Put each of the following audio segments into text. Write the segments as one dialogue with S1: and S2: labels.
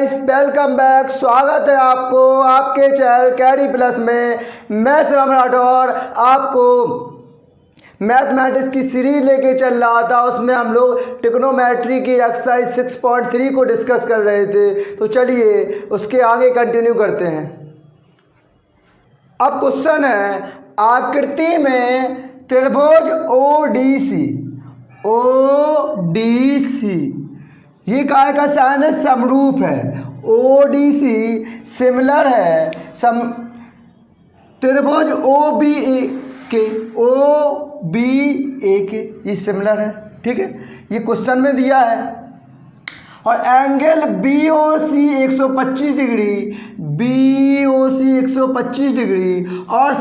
S1: Guys, welcome back. स्वागत है आपको आपके चैनल कैडी प्लस में। मैं शिवम राठौर आपको मैथमेटिक्स की सीरीज लेके चल रहा था। उसमें हम लोग ट्रिग्नोमेट्री की एक्सरसाइज 6.3 को डिस्कस कर रहे थे। तो चलिए उसके आगे कंटिन्यू करते हैं। अब क्वेश्चन है, आकृति में त्रिभुज ओडीसी ये काय का साइन है, समरूप है। ओडीसी सिमिलर है त्रिभुज ओबीए के ये सिमिलर है। ठीक है, ये क्वेश्चन में दिया है। और angle BOC 125 degree, BOC 125 degree और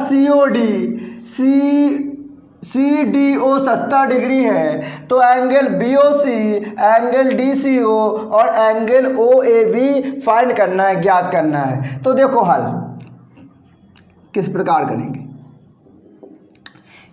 S1: सीडीओ 70 डिग्री है। तो एंगल बीओसी, एंगल डीसीओ और एंगल ओएबी फाइंड करना है, ज्ञात करना है। तो देखो हल किस प्रकार करेंगे।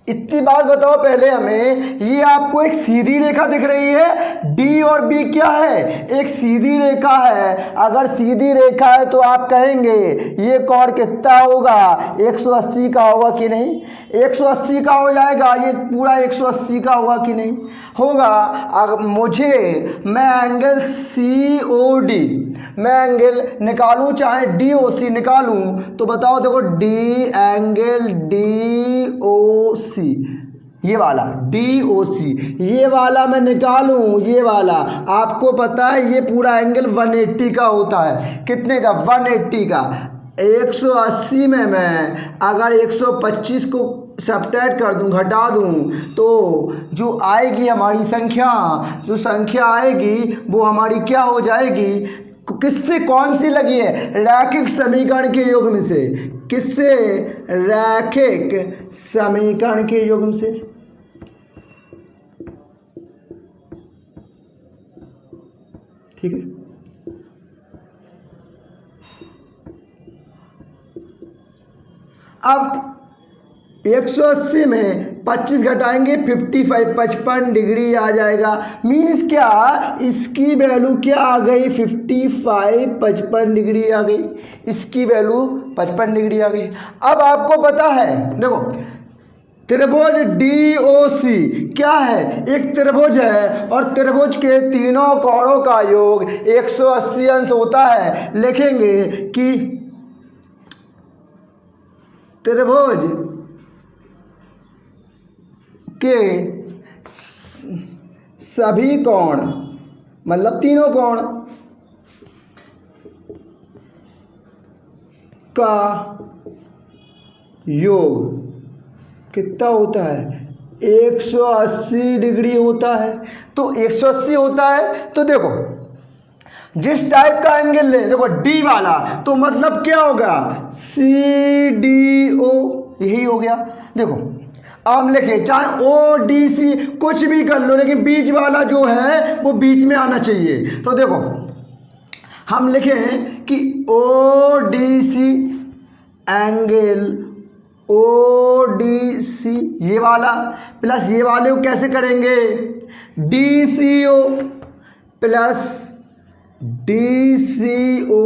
S1: इतनी बात बताओ पहले हमें, ये आपको एक सीधी रेखा दिख रही है। डी और बी क्या है, एक सीधी रेखा है। अगर सीधी रेखा है तो आप कहेंगे ये कोण कितना होगा, 180 का होगा कि नहीं। 180 का हो जाएगा, ये पूरा 180 का होगा कि नहीं होगा। अगर मैं एंगल COD मैं एंगल निकालूं चाहे DOC निकालूं, तो बताओ देखो डी एंगल DOC ये वाला DOC ये वाला मैं निकालूं, ये वाला आपको पता है ये पूरा एंगल 180 का होता है। कितने का, 180 का। 180 में मैं अगर 125 को सब्ट्रैक्ट कर दूं, घटा दूं, तो जो आएगी हमारी संख्या, जो संख्या आएगी वो हमारी क्या हो जाएगी, किससे कौन सी लगी है, रैखिक समीकरण के युग्म से। किससे, रैखिक समीकरण के युग्म से। ठीक है, अब 180 में 25 घटाएंगे 55, 55 डिग्री आ जाएगा। मीन्स क्या, इसकी वैल्यू क्या आ गई, 55, 55 डिग्री आ गई। इसकी वैल्यू 55 डिग्री आ गई। अब आपको पता है, देखो त्रिभुज DOC क्या है, एक त्रिभुज है और त्रिभुज के तीनों कोणों का योग 180 अंश होता है। लिखेंगे कि त्रिभुज के सभी कोण, मतलब तीनों कोण का योग कितना होता है, 180 डिग्री होता है। तो 180 होता है, तो देखो जिस टाइप का एंगल ले, देखो डी वाला, तो मतलब क्या होगा, CDO यही हो गया। देखो अब लिखे चाहे ODC कुछ भी कर लो, लेकिन बीच वाला जो है वो बीच में आना चाहिए। तो देखो हम लिखें कि ODC एंगल ODC ये वाला प्लस ये वाले को कैसे करेंगे, DCO प्लस DCO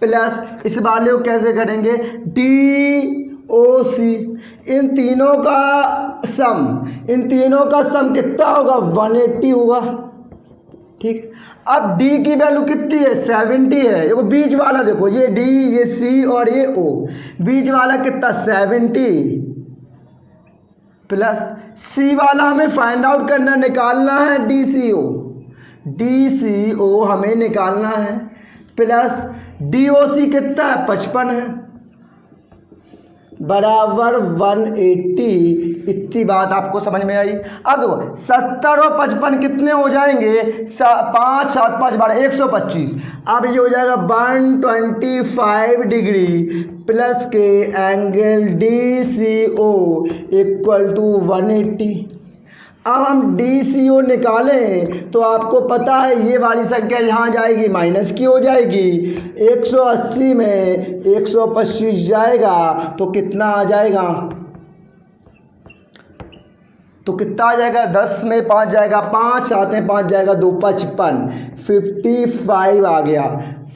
S1: प्लस इस वाले को कैसे करेंगे, DOC। इन तीनों का सम कितना होगा, 180 होगा। ठीक, अब D की वैल्यू कितनी है, 70 है। देखो बीच वाला, देखो ये D, ये C और ये O, बीच वाला कितना, 70 प्लस C वाला हमें फाइंड आउट करना, निकालना है, DCO हमें निकालना है, प्लस DOC कितना है, 55 है, बराबर 180। इतनी बात आपको समझ में आई। अब देखो 70 और 55 कितने हो जाएंगे, 5, 7, 5, 12, 125। अब ये हो जाएगा 125 डिग्री प्लस के एंगल DCO इक्वल टू 180। अब हम DCO निकालें तो आपको पता है ये वाली संख्या यहाँ जाएगी, माइनस की हो जाएगी। 180 में 125 जाएगा तो कितना आ जाएगा, तो कितना आ जाएगा, 10 में 5 जाएगा, 5 साथ में 5 जाएगा, 2 55, 55 आ गया।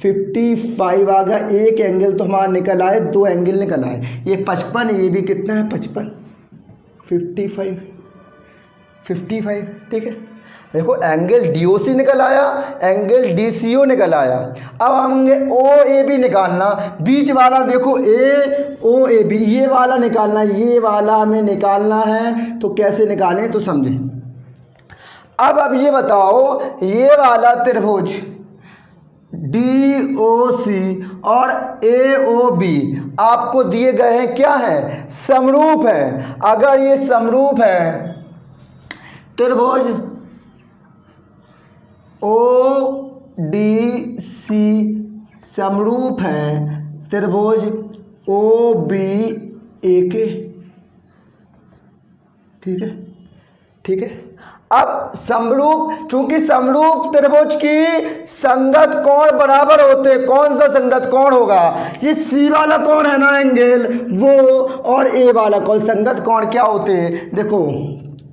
S1: 55 आ गया। एक एंगल तो हमारा निकल आए, दो एंगल निकल आए। ये 55, ये भी कितना है 55, 55, ठीक है। देखो एंगल DOC निकल आया, एंगल DCO निकल आया। अब हमें OAB निकालना, बीच वाला देखो AOAB, ये वाला निकालना, ये वाला हमें निकालना है। तो कैसे निकालें तो समझें। अब ये बताओ, ये वाला त्रिभुज DOC और AOB आपको दिए गए हैं, क्या है, समरूप है। अगर ये समरूप है, त्रिभुज ODC समरूप है त्रिभुज OBAK, ठीक है, ठीक है। अब समरूप, चूंकि समरूप त्रिभुज की संगत कोण बराबर होते, कौन सा संगत कोण होगा, ये C वाला कोण है ना एंगल वो, और A वाला कोण, संगत कोण क्या होते हैं। देखो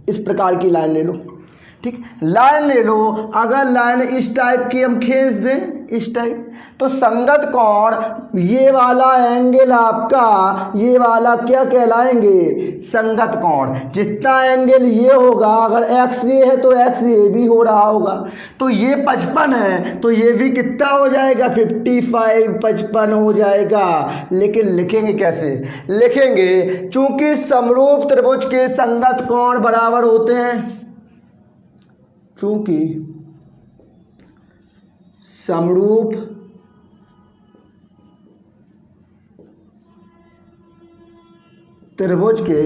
S1: इस प्रकार की लाइन ले लो, ठीक, लाइन ले लो। अगर लाइन इस टाइप की हम खींच दें, इस टाइप, तो संगत कोण ये वाला एंगल आपका, ये वाला क्या कहलाएंगे, संगत कोण। जितना एंगल ये होगा, अगर XA है तो XA भी हो रहा होगा। तो ये 55 है, तो ये भी कितना हो जाएगा, 55 हो जाएगा। लेकिन लिखेंगे कैसे, लिखेंगे चूंकि समरूप त्रिभुज के संगत कोण बराबर होते हैं, चूंकि समरूप त्रिभुज के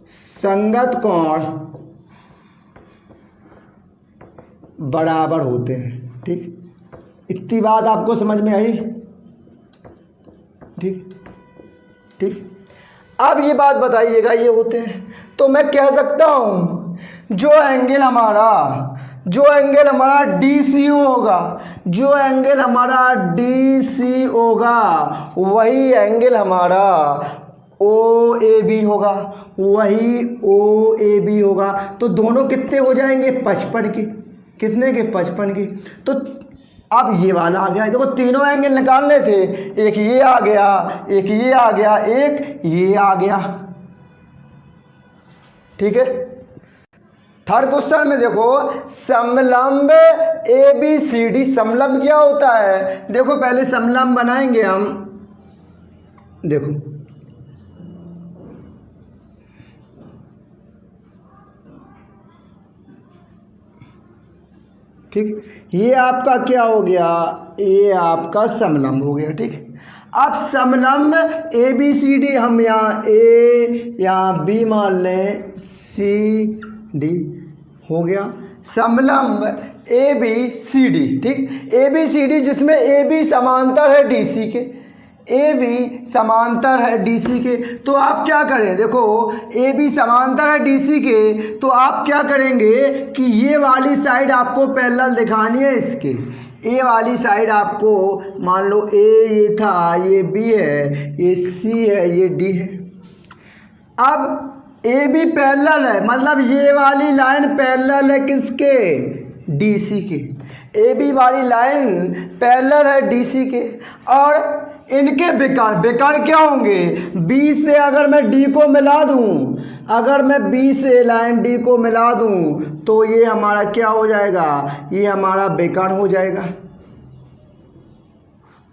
S1: संगत कोण बराबर होते हैं, ठीक। इतनी बात आपको समझ में आई, ठीक, ठीक। अब ये बात बताइएगा, ये होते हैं, तो मैं कह सकता हूं जो एंगल हमारा DCO होगा, जो एंगल हमारा DC होगा, वही एंगल हमारा OAB होगा, वही OAB होगा। तो दोनों कितने हो जाएंगे, 55 के, कितने के, 55 के। तो अब ये वाला आ गया, देखो तीनों एंगल निकालने थे, एक ये आ गया, एक ये आ गया, एक ये आ गया, ठीक है। थर्ड क्वेश्चन में देखो, समलंब ABCD, समलंब क्या होता है, देखो पहले समलंब बनाएंगे हम, देखो ठीक, ये आपका क्या हो गया, ये आपका समलंब हो गया, ठीक। अब समलंब ABCD हम यहाँ A, यहाँ B मान लें, CD हो गया। समलंब ABCD, ठीक, ABCD जिसमें AB समांतर है DC के, AB समांतर है DC के। तो आप क्या करें, देखो AB समांतर है DC के, तो आप क्या करेंगे कि ये वाली साइड आपको पैरेलल दिखानी है इसके, A वाली साइड आपको, मान लो A ये था, ये B है, ये C है, ये D है। अब AB पैरेलल है, मतलब ये वाली लाइन पैरेलल है किसके, DC के। AB वाली लाइन पैरेलल है DC के, और इनके विकर्ण क्या होंगे, B से अगर मैं D को मिला दूं, अगर मैं B से लाइन D को मिला दूं, तो ये हमारा क्या हो जाएगा, ये हमारा विकर्ण हो जाएगा।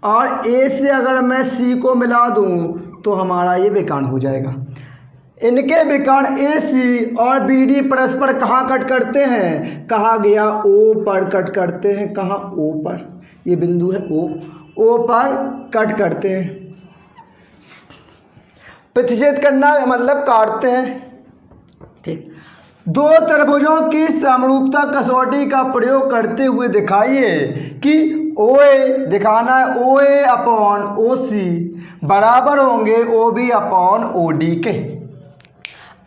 S1: और A से अगर मैं C को मिला दूं, तो हमारा ये विकर्ण हो जाएगा। इनके विकर्ण AC और BD परस्पर कहाँ कट करते हैं, कहा गया O पर कट करते हैं। कहाँ, O पर, ये बिंदु है O पर कट करते हैं। प्रतिच्छेद करना मतलब काटते हैं, ठीक। दो त्रिभुजों की समरूपता कसौटी का प्रयोग करते हुए दिखाइए कि OA दिखाना है, OA अपॉन OC बराबर होंगे OB अपॉन OD के।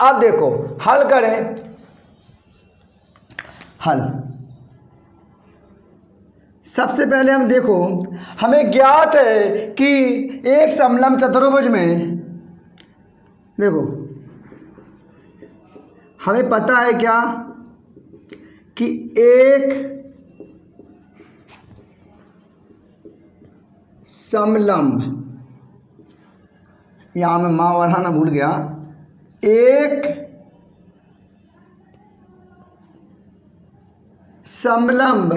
S1: अब देखो हल करें, हल सबसे पहले हम देखो, हमें ज्ञात है कि एक समलंब चतुर्भुज में, देखो हमें पता है क्या कि एक समलंब, यहां मैं मां बढ़ाना भूल गया, एक समलंब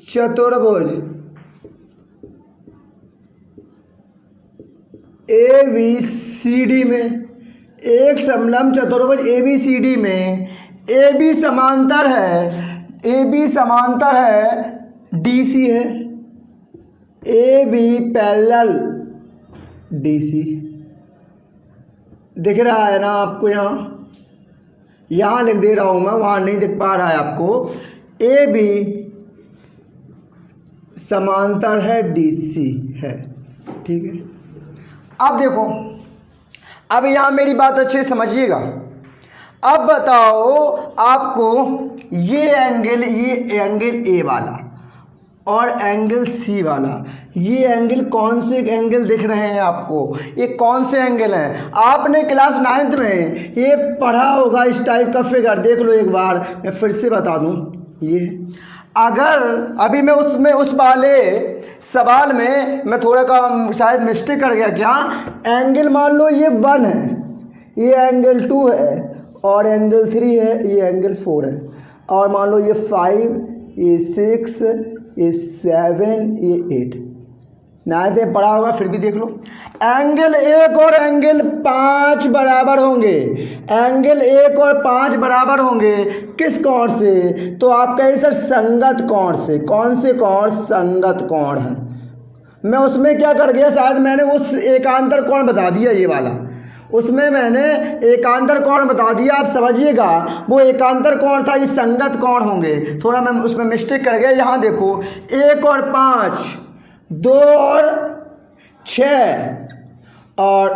S1: चतुर्भुज ABCD में, एक समलंब चतुर्भुज ABCD में AB समांतर है DC है, AB पैरेलल DC दिख रहा है ना आपको, यहाँ लिख दे रहा हूँ मैं, वहाँ नहीं दिख पा रहा है आपको। AB समांतर है DC है, ठीक है। अब देखो, अब यहाँ मेरी बात अच्छे से समझिएगा। अब बताओ आपको ये एंगल A वाला और एंगल C वाला, ये एंगल कौन से एंगल दिख रहे हैं आपको? ये कौन से एंगल हैं? आपने क्लास 9th में ये पढ़ा होगा, इस टाइप का फिगर देख लो एक बार, मैं फिर से बता दूं। ये अगर अभी मैं उस वाले सवाल में मैं थोड़ा का शायद मिस्टेक कर गया क्या, एंगल मान लो ये 1 है, ये एंगल 2 है, और एंगल 3 है, ये एंगल 4 है, और मान लो ये 5, ये 6, ये 7, ये 8। नायते पढ़ा होगा, फिर भी देख लो। एंगल 1 और एंगल 5 बराबर होंगे, एंगल 1 और 5 बराबर होंगे किस कोण से? तो आप कहें सर संगत कोण से। कौन से कोण? संगत कोण है। मैं उसमें क्या कर गया, शायद मैंने उस एकांतर कोण बता दिया, ये वाला, उसमें मैंने एकांतर कोण बता दिया। आप समझिएगा, वो एकांतर कोण था, ये संगत कोण होंगे। थोड़ा मैं उसमें मिस्टेक कर गया। यहाँ देखो 1 और 5, 2 और 6, और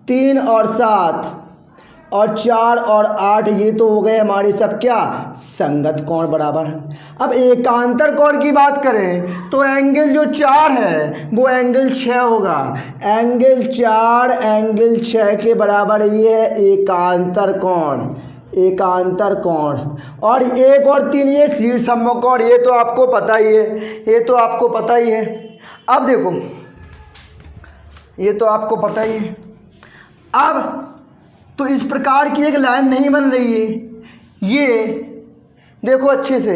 S1: 3 और 7, और 4 और 8, ये तो हो गए हमारे सब क्या, संगत कोण बराबर है। अब एकांतर कोण की बात करें तो एंगल जो 4 है वो एंगल 6 होगा। एंगल 4 एंगल 6 के बराबर ये है एकांतर कोण, एकांतर कोण। और 1 और 3 ये शीर्ष सम्मुख कोण, ये तो आपको पता ही है, ये तो आपको पता ही है। अब देखो, ये तो आपको पता ही है। अब तो इस प्रकार की एक लाइन नहीं बन रही है। ये देखो अच्छे से,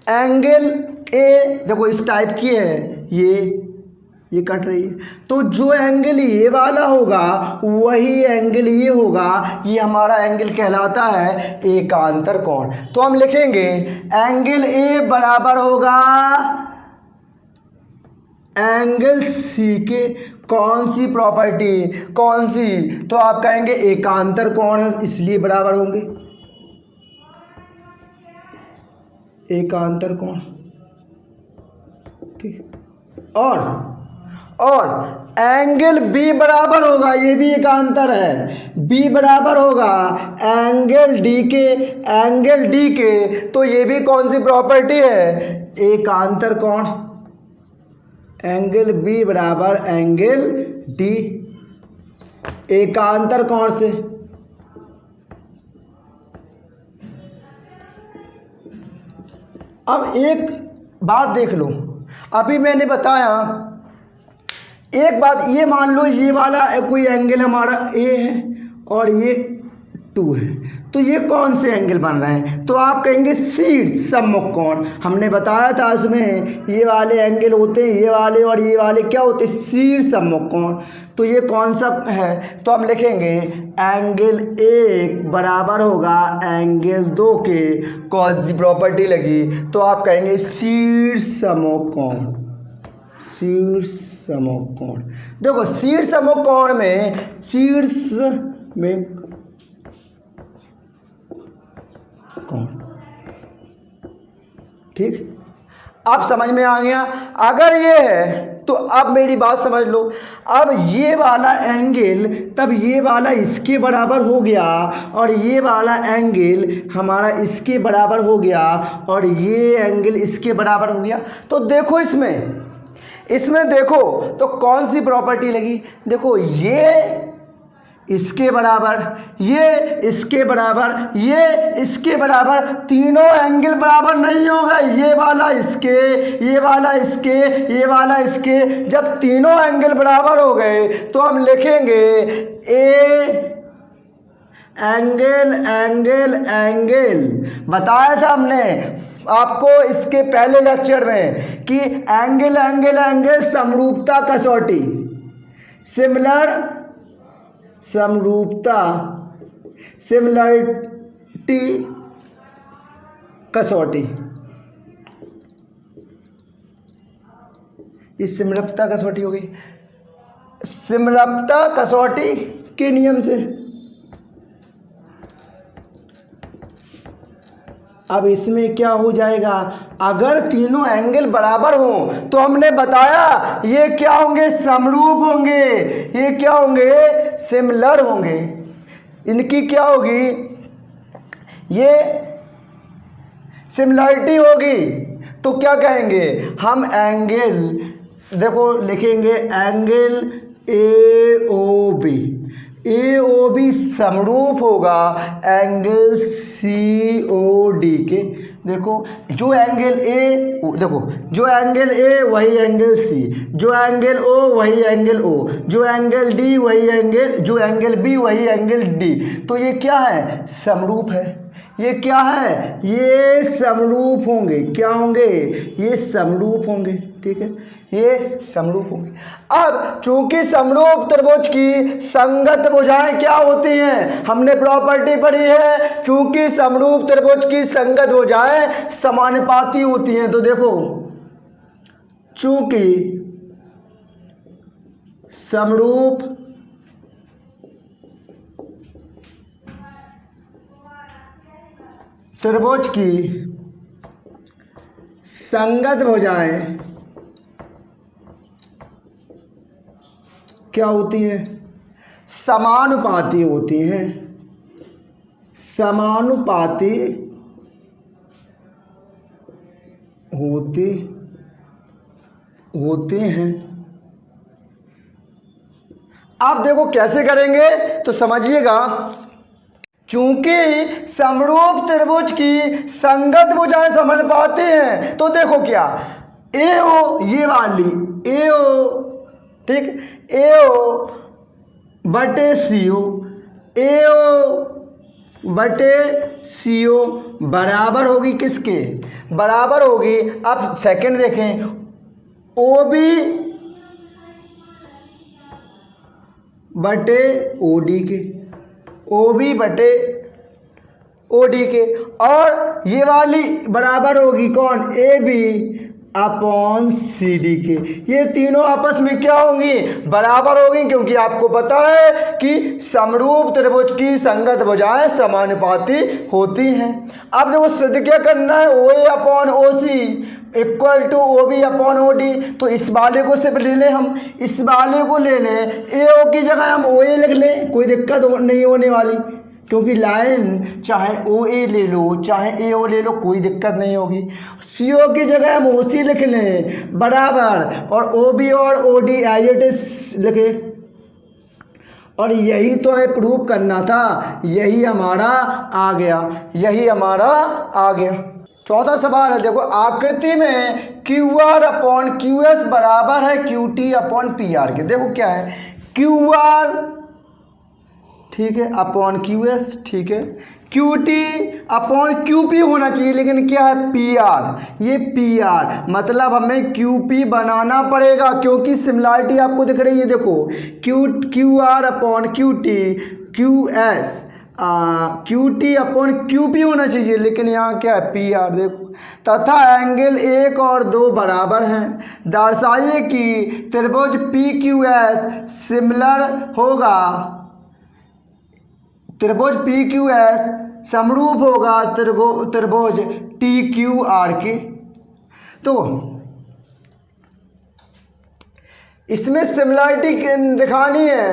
S1: एंगल ए देखो इस टाइप की है, ये कट रही है। तो जो एंगल ये वाला होगा वही एंगल ये होगा, ये हमारा एंगल कहलाता है एकांतर कोण। तो हम लिखेंगे एंगल ए बराबर होगा एंगल सी के, कौन सी प्रॉपर्टी, कौन सी? तो आप कहेंगे एकांतर कोण है इसलिए बराबर होंगे, एकांतर कोण, ठीक। और एंगल बी बराबर होगा, ये भी एकांतर है, बी बराबर होगा एंगल डी के। तो ये भी कौन सी प्रॉपर्टी है, एकांतर कोण। एंगल बी बराबर एंगल डी, एकांतर कोण से। अब एक बात देख लो, अभी मैंने बताया एक बात, ये मान लो ये वाला कोई एंगल हमारा ए है और ये 2 है, तो ये कौन से एंगल बन रहे हैं? तो आप कहेंगे शीर्ष सम्मुख कोण। हमने बताया था उसमें ये वाले एंगल होते हैं, ये वाले और ये वाले क्या होते हैं, शीर्ष सम्मुख कोण। तो ये कौन सा है? तो हम लिखेंगे एंगल 1 बराबर होगा एंगल 2 के, कौन सी प्रॉपर्टी लगी? तो आप कहेंगे शीर्ष सम्मुख कोण, शीर्ष सम्मुख कोण। देखो शीर्ष सम्मुख कोण में, शीर्ष में कोण, ठीक। अब समझ में आ गया? अगर ये है तो अब मेरी बात समझ लो, अब ये वाला एंगल तब ये वाला इसके बराबर हो गया, और ये वाला एंगल हमारा इसके बराबर हो गया, और ये एंगल इसके बराबर हो गया। तो देखो इसमें देखो तो कौन सी प्रॉपर्टी लगी? देखो इसके बराबर, ये इसके बराबर, ये इसके बराबर, तीनों एंगल बराबर नहीं होगा। ये वाला इसके, ये वाला इसके, ये वाला इसके। जब तीनों एंगल बराबर हो गए तो हम लिखेंगे ए एंगल एंगल एंगल। बताया था हमने आपको इसके पहले लेक्चर में कि एंगल एंगल एंगल समरूपता कसौटी, सिमिलर समरूपता, सिमिलरिटी कसौटी। इस सिमिलरिटी कसौटी हो गई, सिमिलरिटी कसौटी के नियम से। अब इसमें क्या हो जाएगा, अगर तीनों एंगल बराबर हों तो हमने बताया ये क्या होंगे, समरूप होंगे। ये क्या होंगे, सिमिलर होंगे। इनकी क्या होगी, ये सिमिलरिटी होगी। तो क्या कहेंगे हम, एंगल, देखो लिखेंगे angle A O B. A O B समरूप होगा एंगल सी ओ डी के। देखो जो एंगल ए, देखो जो एंगल ए वही एंगल सी, जो एंगल ओ वही एंगल ओ, जो एंगल डी वही एंगल, जो एंगल बी वही एंगल डी। तो ये क्या है, समरूप है। ये क्या है, ये समरूप होंगे। क्या होंगे, ये समरूप होंगे। ठीक है, ये समरूप होंगे। अब चूंकि समरूप त्रिभुज की संगत भुजाएं क्या होती हैं, हमने प्रॉपर्टी पढ़ी है, चूंकि समरूप त्रिभुज की संगत भुजाएं समानुपाती होती हैं। तो देखो चूंकि समरूप त्रिभुज की संगत भुजाएं क्या होती हैं, समानुपाती होती हैं। समानुपाती होते हैं। आप देखो कैसे करेंगे तो समझिएगा। चूंकि समरूप त्रिभुज की संगत भुजाएं समानुपाती हैं तो देखो क्या, ए ओ, ये वाली ए ओ, ठीक, ए ओ बटे सी ओ, ए ओ बटे सी ओ बराबर होगी किसके, बराबर होगी। अब सेकंड देखें, ओ बी बटे ओ डी के, ओ बी बटे ओ डी के। और ये वाली बराबर होगी कौन, A B upon C D के। ये तीनों आपस में क्या होंगी, बराबर होगी, क्योंकि आपको पता है कि समरूप त्रिभुज की संगत भुजाएं समानुपाती होती हैं। अब देखो सिद्ध क्या करना है, O A upon O C equal to O B upon O D. तो इस वाले को सिर्फ ले लें, हम इस वाले को ले लें, ए ओ की जगह हम ओ ए लिख लें, कोई दिक्कत नहीं होने वाली, क्योंकि लाइन चाहे ओ ए ले लो चाहे ए ओ ले लो कोई दिक्कत नहीं होगी। सी ओ की जगह हम ओ सी लिख लें बराबर, और ओ बी और O D as it is लिखे। और यही तो है प्रूव करना था, यही हमारा आ गया, यही हमारा आ गया। चौथा सवाल है, देखो आकृति में Q R upon Q S बराबर है Q T upon P R के। देखो क्या है, क्यू आर ठीक है अपॉन क्यू एस, ठीक है, Q T upon Q P होना चाहिए, लेकिन क्या है पी आर। ये पी आर मतलब हमें क्यू पी बनाना पड़ेगा, क्योंकि सिमिलरिटी आपको दिख रही है। देखो Q R upon Q T, Q S Q T upon Q P होना चाहिए, लेकिन यहाँ क्या है पी आर। देखो तथा एंगल 1 और 2 बराबर हैं, दर्शाइए कि त्रिभुज पी क्यू एस सिमिलर होगा, त्रिभुज पी क्यू एस समरूप होगा त्रिभुज टी क्यू आर के। तो इसमें सिमिलरिटी दिखानी है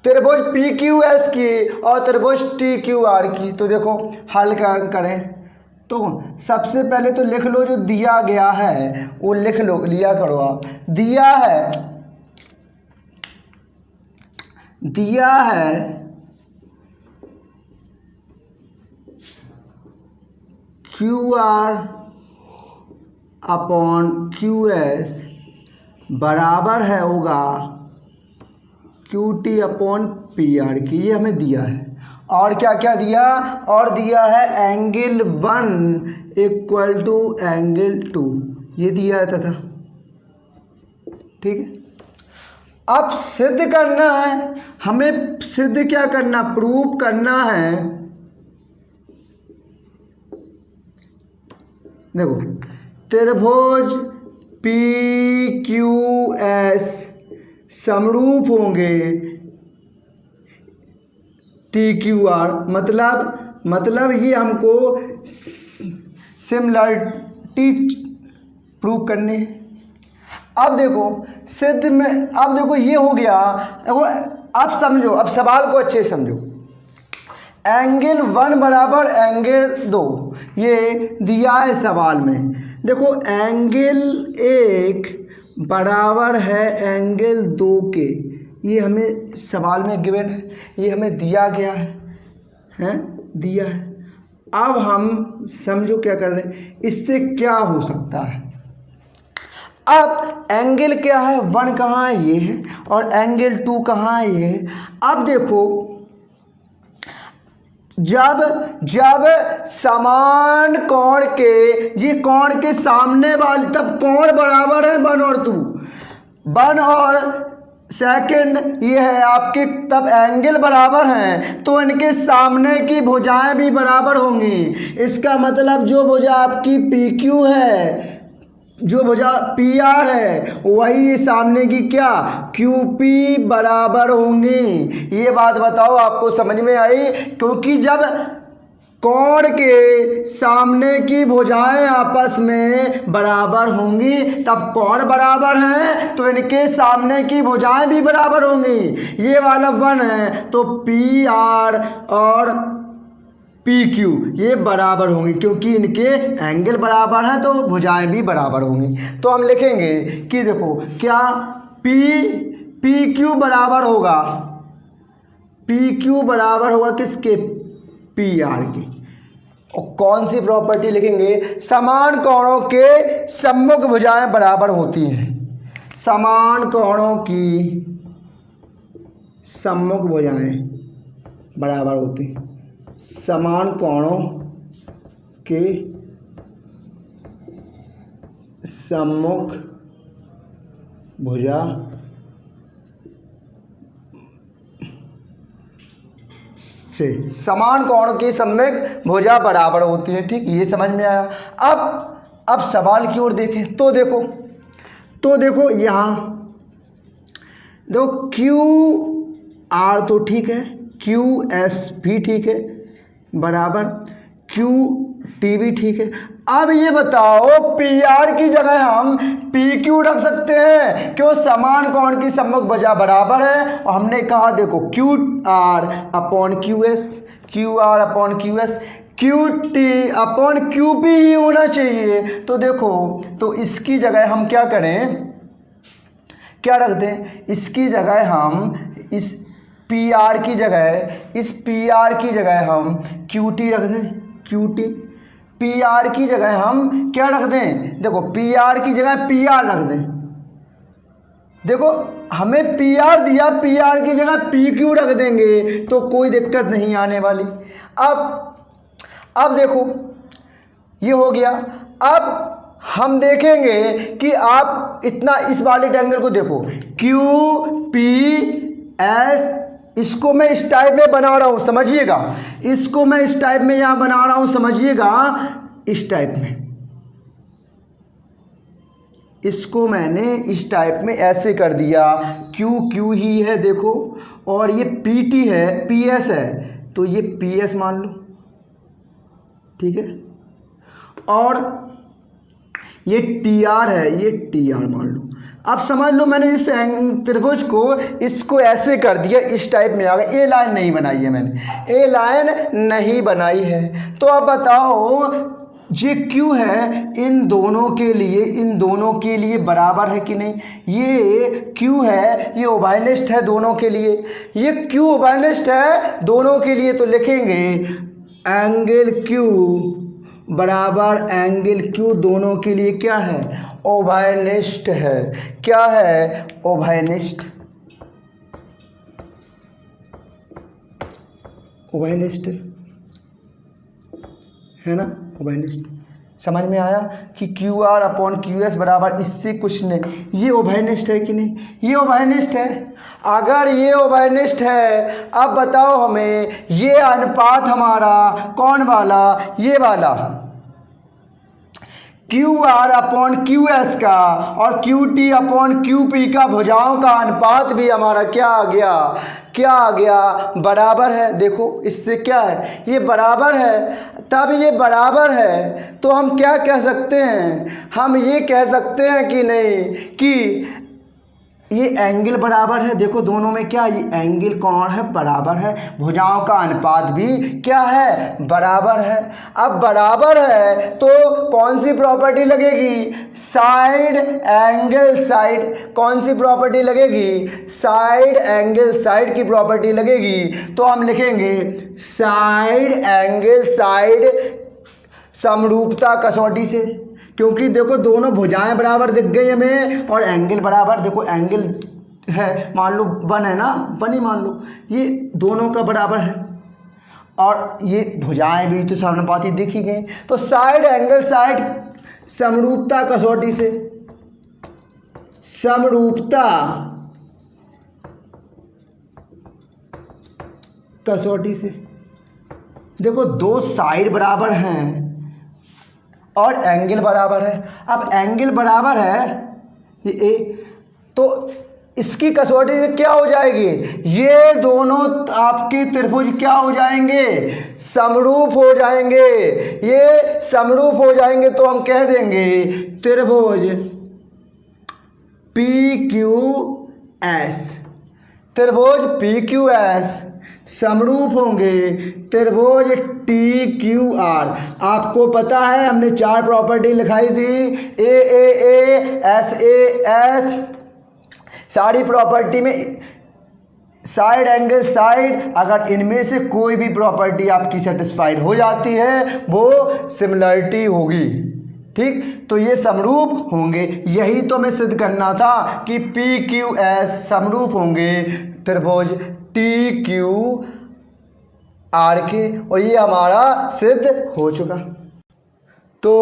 S1: त्रिभुज पी क्यू एस की और त्रिभुज टी क्यू आर की। तो देखो हल करें तो सबसे पहले तो लिख लो जो दिया गया है वो लिख लो, लिया करो आप। दिया है दिया है QR अपॉन QS बराबर है होगा QT अपॉन PR की, ये हमें दिया है। और क्या क्या दिया, और दिया है एंगल 1 इक्वल टू एंगल 2, ये दिया है तथा, ठीक है। अब सिद्ध करना है हमें, सिद्ध क्या करना, प्रूव करना है। देखो त्रिभुज PQS समरूप होंगे TQR, मतलब ये हमको सिमिलरिटी प्रूव करनी है। अब देखो सिद्ध में, अब देखो ये हो गया। देखो अब समझो, अब सवाल को अच्छे से समझो। एंगल 1 बराबर एंगल 2 ये दिया है सवाल में। देखो एंगल 1 बराबर है एंगल 2 के, ये हमें सवाल में गिवन है, ये हमें दिया गया है दिया है। अब हम समझो क्या कर रहे हैं, इससे क्या हो सकता है। अब एंगल क्या है, 1 कहाँ है, ये है, और एंगल 2 कहाँ है, ये है। अब देखो जब समान कोण के, ये कोण के सामने वाली, तब कोण बराबर है 1 और 2, 1 और सेकंड ये है आपके, तब एंगल बराबर हैं तो इनके सामने की भुजाएं भी बराबर होंगी। इसका मतलब जो भुजा आपकी PQ है, जो भुजा PR है, वही सामने की क्या QP बराबर होंगी। ये बात बताओ आपको समझ में आई, क्योंकि जब कोण के सामने की भुजाएं आपस में बराबर होंगी, तब कोण बराबर हैं तो इनके सामने की भुजाएं भी बराबर होंगी। ये वाला 1 है तो PR और PQ ये बराबर होंगी, क्योंकि इनके एंगल बराबर हैं तो भुजाएं भी बराबर होंगी। तो हम लिखेंगे कि देखो क्या PQ बराबर होगा, PQ बराबर होगा किसके, PR के। और कौन सी प्रॉपर्टी लिखेंगे, समान कोणों के सम्मुख भुजाएं बराबर होती हैं, समान कोणों की सम्मुख भुजाएं बराबर होती हैं, समान कोणों के सम्मुख भुजा से, समान कोण की सम्मुख भुजा बराबर होती है, ठीक, ये समझ में आया। अब सवाल की ओर देखें तो देखो यहाँ देखो QR तो ठीक है, QS भी ठीक है बराबर, QT भी ठीक है। अब ये बताओ PR की जगह हम PQ रख सकते हैं, क्यों, समान कोण की सम्मुख भुजा बराबर है। और हमने कहा देखो QR upon QS, QR upon QS, QT upon QP ही होना चाहिए। तो देखो, तो इसकी जगह हम क्या करें, क्या रख दें, इसकी जगह हम इस PR की जगह, इस PR की जगह हम QT रख दें, QT। PR की जगह हम क्या रख दें, देखो PR की जगह PR रख दें। देखो हमें PR दिया, PR की जगह PQ रख देंगे तो कोई दिक्कत नहीं आने वाली। अब देखो ये हो गया। अब हम देखेंगे कि आप इतना इस वाले ट्रायंगल को देखो, QPS, इसको मैं इस टाइप में बना रहा हूँ, समझिएगा, इसको मैं इस टाइप में यहाँ बना रहा हूँ, समझिएगा, इस टाइप में, इसको मैंने इस टाइप में ऐसे कर दिया, QQ ही है देखो, और ये PT है, PS है, तो ये PS मान लो, ठीक है, और ये TR है, ये TR मान लो। अब समझ लो मैंने इस त्रिभुज को, इसको ऐसे कर दिया, इस टाइप में आ गया। ए लाइन नहीं बनाई है मैंने, ए लाइन नहीं बनाई है। तो अब बताओ ये Q है, इन दोनों के लिए बराबर है कि नहीं। ये Q है, ये उभयनिष्ठ है दोनों के लिए। ये Q उभयनिष्ठ है दोनों के लिए, तो लिखेंगे एंगल Q बराबर एंगल Q दोनों के लिए क्या है, उभयनिष्ठ है। क्या है, उभयनिष्ठ। उभयनिष्ठ है ना, उभयनिष्ठ। समझ में आया कि QR अपॉन QS बराबर इससे कुछ नहीं, ये उभयनिष्ठ है कि नहीं, ये उभयनिष्ठ है। अगर ये उभयनिष्ठ है, अब बताओ हमें ये अनुपात हमारा कौन वाला, ये वाला QR अपॉन QS का और QT अपॉन QP का भुजाओं का अनुपात भी हमारा क्या आ गया, बराबर है। देखो इससे क्या है, ये बराबर है। तब ये बराबर है तो हम क्या कह सकते हैं, हम ये कह सकते हैं कि नहीं कि ये एंगल बराबर है। देखो दोनों में क्या, ये एंगल कौन है, बराबर है। भुजाओं का अनुपात भी क्या है, बराबर है। अब बराबर है तो कौन सी प्रॉपर्टी लगेगी, साइड एंगल साइड। कौन सी प्रॉपर्टी लगेगी, साइड एंगल साइड की प्रॉपर्टी लगेगी। तो हम लिखेंगे साइड एंगल साइड समरूपता कसौटी से, क्योंकि देखो दोनों भुजाएं बराबर दिख गई हमें और एंगल बराबर। देखो एंगल है, मान लो 1 है ना, 1 ही मान लो, ये दोनों का बराबर है और ये भुजाएं भी तो समानुपाती दिख ही गई। तो साइड एंगल साइड समरूपता कसौटी से, समरूपता कसौटी से देखो दो साइड बराबर हैं और एंगल बराबर है। अब एंगल बराबर है ये तो इसकी कसौटी से क्या हो जाएगी, ये दोनों आपके त्रिभुज क्या हो जाएंगे, समरूप हो जाएंगे। ये समरूप हो जाएंगे तो हम कह देंगे त्रिभुज PQS, त्रिभुज PQS समरूप होंगे त्रिभुज TQR। आपको पता है हमने 4 प्रॉपर्टी लिखाई थी, AAA SAS। सारी प्रॉपर्टी में साइड एंगल साइड, अगर इनमें से कोई भी प्रॉपर्टी आपकी सेटिस्फाइड हो जाती है वो सिमिलरिटी होगी। ठीक, तो ये समरूप होंगे। यही तो हमें सिद्ध करना था कि PQS समरूप होंगे त्रिभुज TQR के, और ये हमारा सिद्ध हो चुका। तो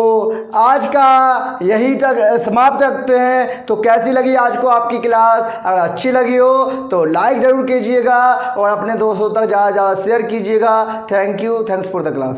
S1: आज का यही तक समाप्त रखते हैं। तो कैसी लगी आज को आपकी क्लास, अगर अच्छी लगी हो तो लाइक ज़रूर कीजिएगा और अपने दोस्तों तक ज़्यादा से ज़्यादा शेयर कीजिएगा। Thank you, thanks for the class.